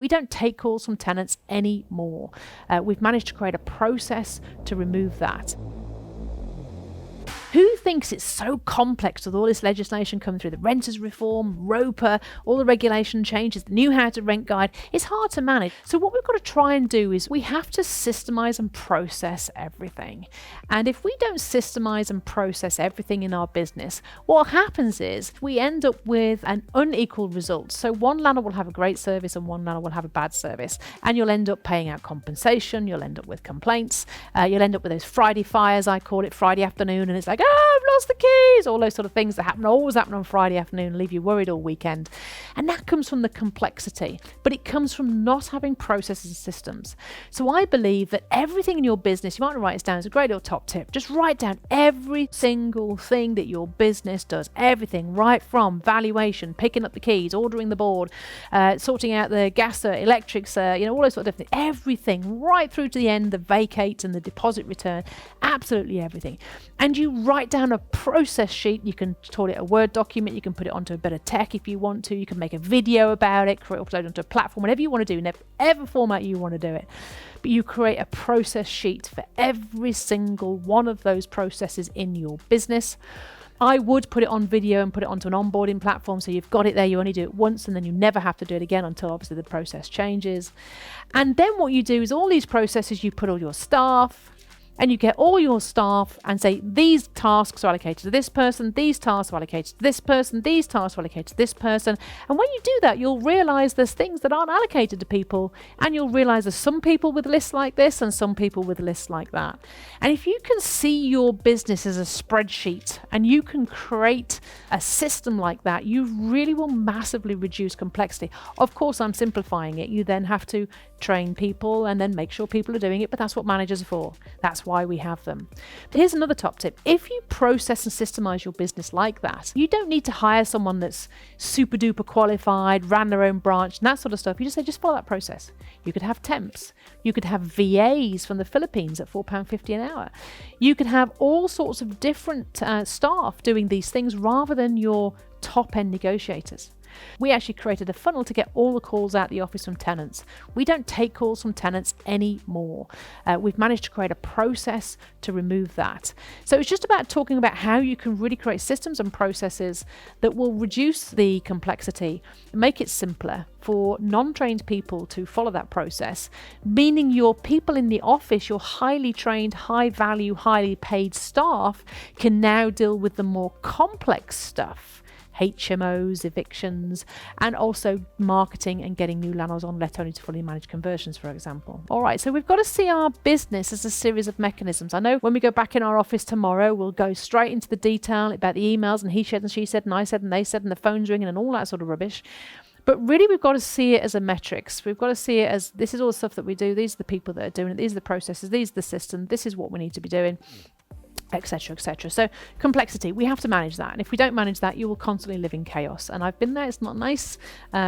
We don't take calls from tenants anymore. We've managed to create a process to remove that. Who thinks it's so complex with all this legislation coming through, the renters reform, ROPA, all the regulation changes, the new How to Rent guide? It's hard to manage. So what we've got to try and do is we have to systemize and process everything. And if we don't systemize and process everything in our business, what happens is we end up with an unequal result. So one landlord will have a great service and one landlord will have a bad service. And you'll end up paying out compensation, you'll end up with complaints, you'll end up with those Friday fires, I call it, Friday afternoon, and it's like, I've lost the keys, all those sort of things that always happen on Friday afternoon and leave you worried all weekend. And that comes from the complexity, but it comes from not having processes and systems. So I believe that everything in your business, you might want to write this down as a great little top tip, just write down every single thing that your business does, everything, right from valuation, picking up the keys, ordering the board, sorting out the gas, electrics, all those sort of things, everything right through to the end, the vacate and the deposit return, absolutely everything. And you write down a process sheet. You can call it a Word document. You can put it onto a bit of tech if you want to. You can make a video about it, upload it onto a platform, whatever you want to do, in whatever format you want to do it. But you create a process sheet for every single one of those processes in your business. I would put it on video and put it onto an onboarding platform, so you've got it there, you only do it once and then you never have to do it again until obviously the process changes. And then what you do is all these processes, you put all your staff, and you get all your staff and say, these tasks are allocated to this person, these tasks are allocated to this person, these tasks are allocated to this person. And when you do that, you'll realize there's things that aren't allocated to people, and you'll realize there's some people with lists like this and some people with lists like that. And if you can see your business as a spreadsheet and you can create a system like that, you really will massively reduce complexity. Of course, I'm simplifying it. You then have to train people and then make sure people are doing it, but that's what managers are for. That's why we have them. But here's another top tip. If you process and systemize your business like that, you don't need to hire someone that's super duper qualified, ran their own branch and that sort of stuff. You just say, just follow that process. You could have temps. You could have VAs from the Philippines at £4.50 an hour. You could have all sorts of different staff doing these things rather than your top end negotiators. We actually created a funnel to get all the calls out the office from tenants. We don't take calls from tenants anymore. We've managed to create a process to remove that. So it's just about talking about how you can really create systems and processes that will reduce the complexity, make it simpler for non-trained people to follow that process, meaning your people in the office, your highly trained, high value, highly paid staff can now deal with the more complex stuff. HMOs, evictions, and also marketing and getting new landlords on let only to fully managed conversions, for example. All right, so we've got to see our business as a series of mechanisms. I know when we go back in our office tomorrow, we'll go straight into the detail about the emails and he said and she said and I said and they said and the phone's ringing and all that sort of rubbish. But really, we've got to see it as a metrics. We've got to see it as this is all the stuff that we do. These are the people that are doing it. These are the processes. These are the system. This is what we need to be doing, etc., etc. So complexity, we have to manage that. And if we don't manage that, you will constantly live in chaos. And I've been there. It's not nice.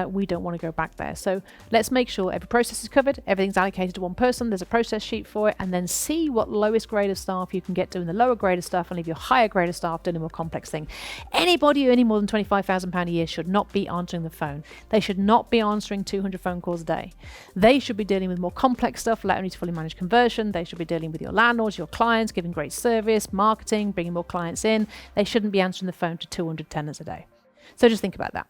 We don't want to go back there. So let's make sure every process is covered. Everything's allocated to one person. There's a process sheet for it. And then see what lowest grade of staff you can get doing the lower grade of stuff and leave your higher grade of staff doing a more complex thing. Anybody earning more than £25,000 a year should not be answering the phone. They should not be answering 200 phone calls a day. They should be dealing with more complex stuff, let only to fully managed conversion. They should be dealing with your landlords, your clients, giving great service, marketing, bringing more clients in. They shouldn't be answering the phone to 200 tenants a day. So just think about that.